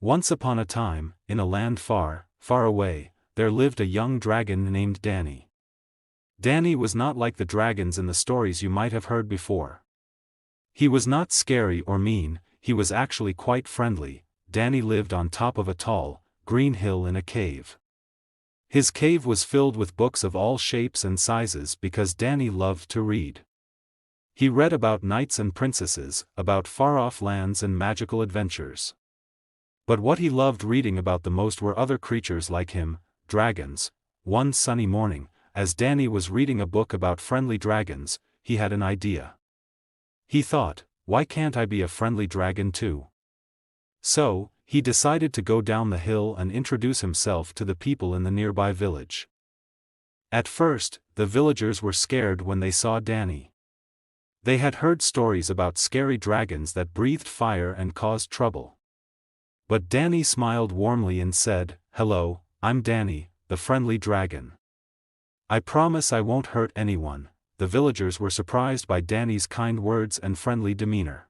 Once upon a time, in a land far, far away, there lived a young dragon named Danny. Danny was not like the dragons in the stories you might have heard before. He was not scary or mean, he was actually quite friendly. Danny lived on top of a tall, green hill in a cave. His cave was filled with books of all shapes and sizes because Danny loved to read. He read about knights and princesses, about far-off lands and magical adventures. But what he loved reading about the most were other creatures like him, dragons. One sunny morning, as Danny was reading a book about friendly dragons, he had an idea. He thought, why can't I be a friendly dragon too? So, he decided to go down the hill and introduce himself to the people in the nearby village. At first, the villagers were scared when they saw Danny. They had heard stories about scary dragons that breathed fire and caused trouble. But Danny smiled warmly and said, "Hello, I'm Danny, the friendly dragon. I promise I won't hurt anyone." The villagers were surprised by Danny's kind words and friendly demeanor.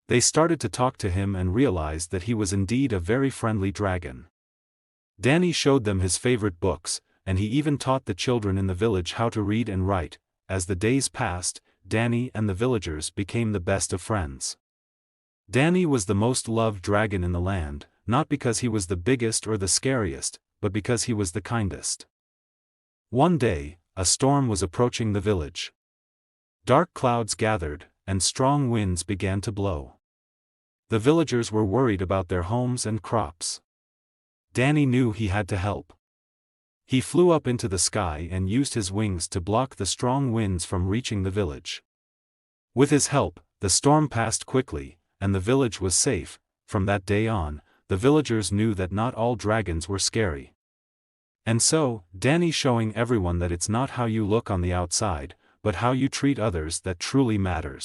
They started to talk to him and realized that he was indeed a very friendly dragon. Danny showed them his favorite books, and he even taught the children in the village how to read and write. As the days passed, Danny and the villagers became the best of friends. Danny was the most loved dragon in the land, not because he was the biggest or the scariest, but because he was the kindest. One day, a storm was approaching the village. Dark clouds gathered, and strong winds began to blow. The villagers were worried about their homes and crops. Danny knew he had to help. He flew up into the sky and used his wings to block the strong winds from reaching the village. With his help, the storm passed quickly, and the village was safe. From that day on, the villagers knew that not all dragons were scary. And so, Danny showing everyone that it's not how you look on the outside, but how you treat others that truly matters.